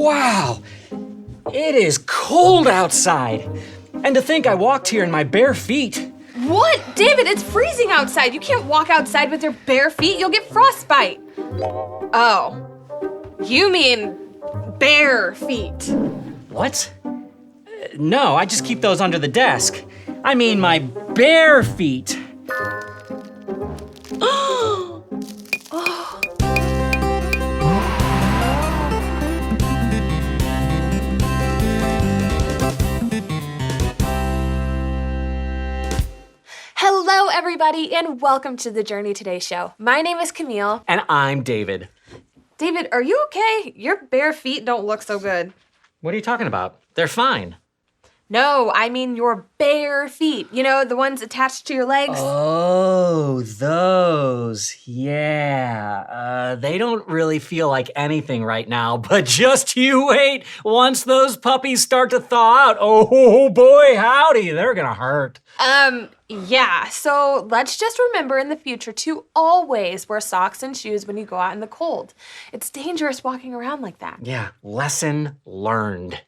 Wow, it is cold outside. And to think I walked here in my bare feet. What? David, it's freezing outside. You can't walk outside with your bare feet. You'll get frostbite. Oh, you mean bare feet. What? No, I just keep those under the desk. I mean my bare feet. Hello, everybody, and welcome to the Journey Today show. My name is Camille. And I'm David. David, are you okay? Your bare feet don't look so good. What are you talking about? They're fine. No, I mean your bare feet. You know, the ones attached to your legs? Oh, those. Yeah. They don't really feel like anything right now, but just you wait. Once those puppies start to thaw out, oh boy, howdy, they're gonna hurt. Yeah, so let's just remember in the future to always wear socks and shoes when you go out in the cold. It's dangerous walking around like that. Yeah, lesson learned.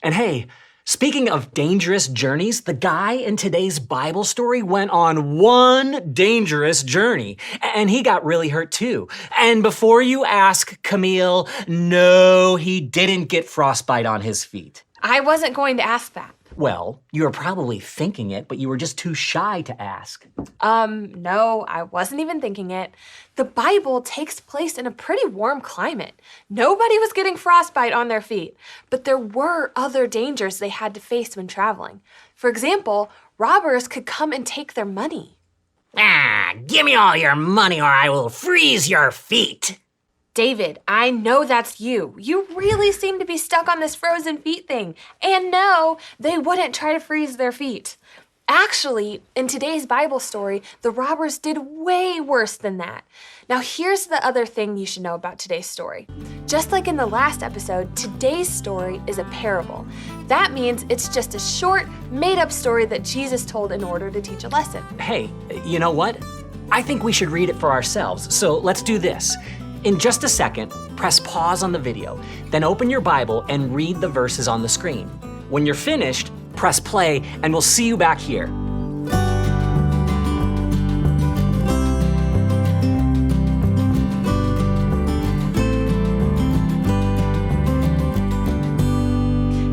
And hey, speaking of dangerous journeys, the guy in today's Bible story went on one dangerous journey, and he got really hurt too. And before you ask, Camille, no, he didn't get frostbite on his feet. I wasn't going to ask that. Well, you were probably thinking it, but you were just too shy to ask. No, I wasn't even thinking it. The Bible takes place in a pretty warm climate. Nobody was getting frostbite on their feet, but there were other dangers they had to face when traveling. For example, robbers could come and take their money. Give me all your money or I will freeze your feet. David, I know that's you. You really seem to be stuck on this frozen feet thing. And no, they wouldn't try to freeze their feet. Actually, in today's Bible story, the robbers did way worse than that. Now, here's the other thing you should know about today's story. Just like in the last episode, today's story is a parable. That means it's just a short, made-up story that Jesus told in order to teach a lesson. Hey, you know what? I think we should read it for ourselves. So let's do this. In just a second, press pause on the video, then open your Bible and read the verses on the screen. When you're finished, press play, and we'll see you back here.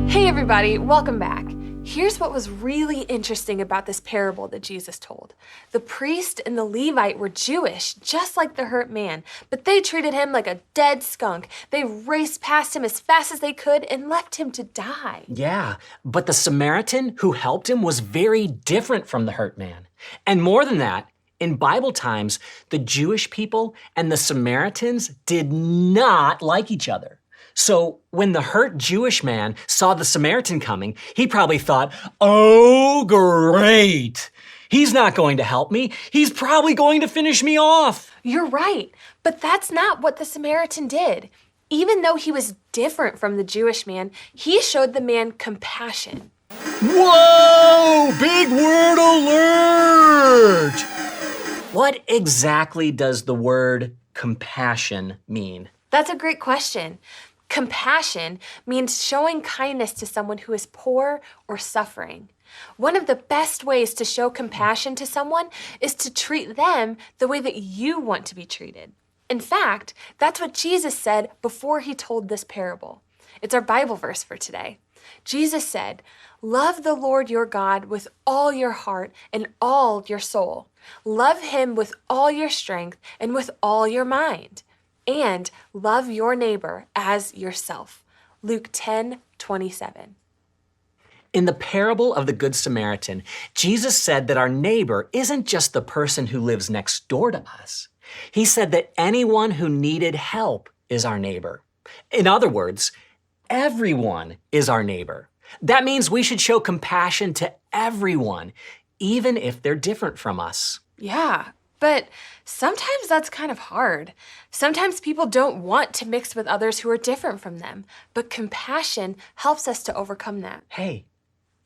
Hey everybody, welcome back. Here's what was really interesting about this parable that Jesus told. The priest and the Levite were Jewish, just like the hurt man, but they treated him like a dead skunk. They raced past him as fast as they could and left him to die. Yeah, but the Samaritan who helped him was very different from the hurt man. And more than that, in Bible times, the Jewish people and the Samaritans did not like each other. So when the hurt Jewish man saw the Samaritan coming, he probably thought, oh, great. He's not going to help me. He's probably going to finish me off. You're right, but that's not what the Samaritan did. Even though he was different from the Jewish man, he showed the man compassion. Whoa, big word alert! What exactly does the word compassion mean? That's a great question. Compassion means showing kindness to someone who is poor or suffering. One of the best ways to show compassion to someone is to treat them the way that you want to be treated. In fact, that's what Jesus said before he told this parable. It's our Bible verse for today. Jesus said, "Love the Lord your God with all your heart and all your soul. Love him with all your strength and with all your mind. And love your neighbor as yourself." Luke 10:27. In the parable of the Good Samaritan, Jesus said that our neighbor isn't just the person who lives next door to us. He said that anyone who needed help is our neighbor. In other words, everyone is our neighbor. That means we should show compassion to everyone, even if they're different from us. Yeah, but sometimes that's kind of hard. Sometimes people don't want to mix with others who are different from them, but compassion helps us to overcome that. Hey,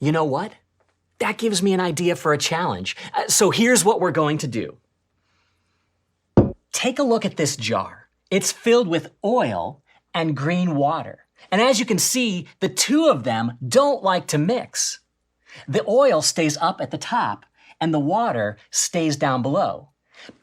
you know what? That gives me an idea for a challenge. So here's what we're going to do. Take a look at this jar. It's filled with oil and green water. And as you can see, the two of them don't like to mix. The oil stays up at the top and the water stays down below.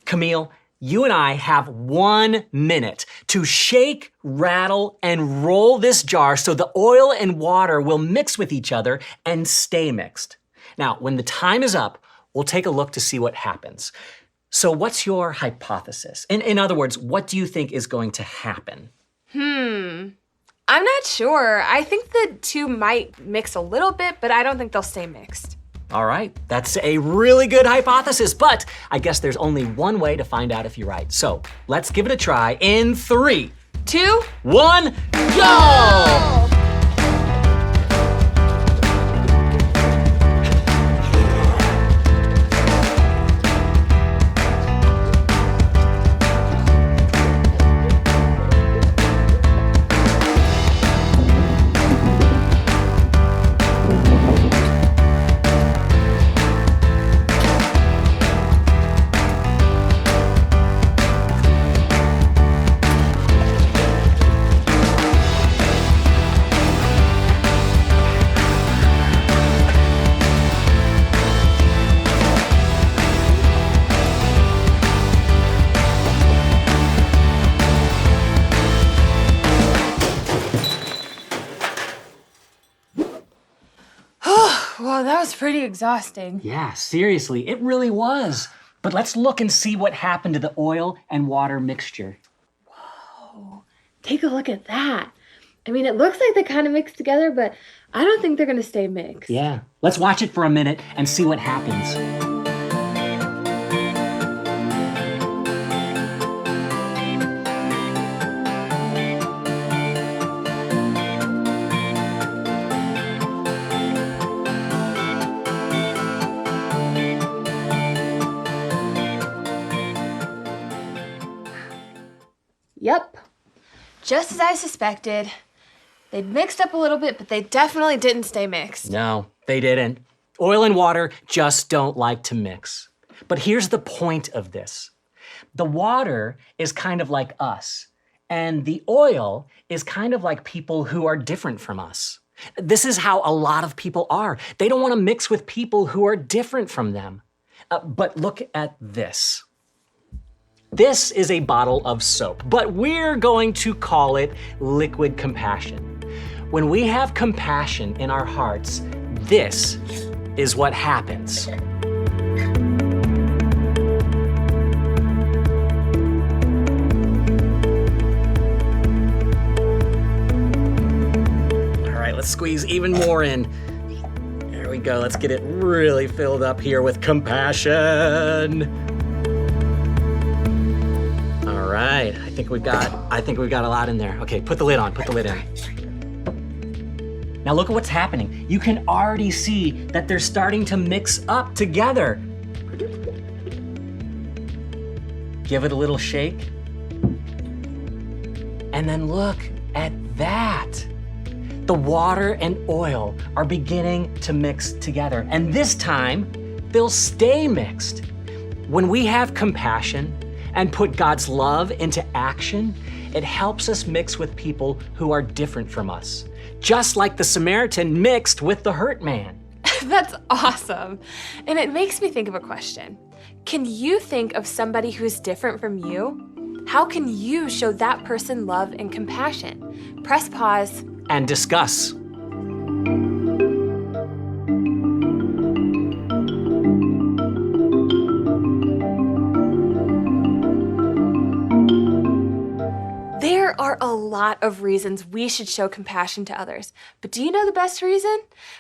Camille, you and I have 1 minute to shake, rattle, and roll this jar so the oil and water will mix with each other and stay mixed. Now, when the time is up, we'll take a look to see what happens. So what's your hypothesis? In other words, what do you think is going to happen? I'm not sure. I think the two might mix a little bit, but I don't think they'll stay mixed. All right, that's a really good hypothesis, but I guess there's only one way to find out if you're right. So let's give it a try in 3, 2, 1, go! Well, that was pretty exhausting. Yeah, seriously, it really was. But let's look and see what happened to the oil and water mixture. Take a look at that. I mean, it looks like they kind of mixed together, but I don't think they're going to stay mixed. Yeah, let's watch it for a minute and see what happens. Yep. Just as I suspected. They mixed up a little bit, but they definitely didn't stay mixed. No, they didn't. Oil and water just don't like to mix. But here's the point of this. The water is kind of like us, and the oil is kind of like people who are different from us. This is how a lot of people are. They don't want to mix with people who are different from them. But look at this. This is a bottle of soap, but we're going to call it liquid compassion. When we have compassion in our hearts, this is what happens. All right, let's squeeze even more in. There we go. Let's get it really filled up here with compassion. All right, I think we've got a lot in there. Okay, put the lid on, put the lid in. Now look at what's happening. You can already see that they're starting to mix up together. Give it a little shake. And then look at that. The water and oil are beginning to mix together. And this time, they'll stay mixed. When we have compassion and put God's love into action, it helps us mix with people who are different from us. Just like the Samaritan mixed with the hurt man. That's awesome. And it makes me think of a question. Can you think of somebody who's different from you? How can you show that person love and compassion? Press pause and discuss. There are a lot of reasons we should show compassion to others. But do you know the best reason?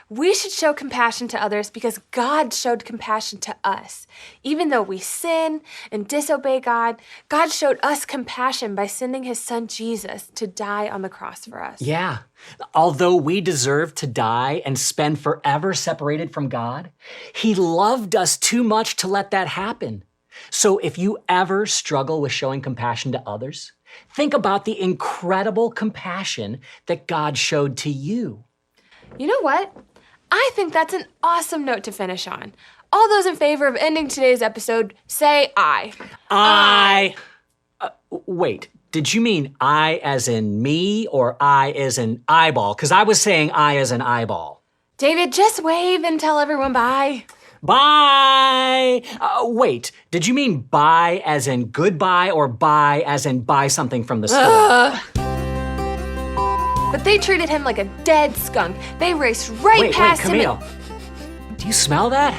We should show compassion to others because God showed compassion to us. Even though we sin and disobey God, God showed us compassion by sending his son Jesus to die on the cross for us. Yeah. Although we deserve to die and spend forever separated from God, he loved us too much to let that happen. So if you ever struggle with showing compassion to others, think about the incredible compassion that God showed to you. You know what? I think that's an awesome note to finish on. All those in favor of ending today's episode, say aye. Aye. Wait, did you mean I as in me or I as in eyeball? Because I was saying I as in eyeball. David, just wave and tell everyone bye. Bye! Wait, did you mean bye as in goodbye or bye as in buy something from the store? But they treated him like a dead skunk. They raced right past him. Camille. Do you smell that?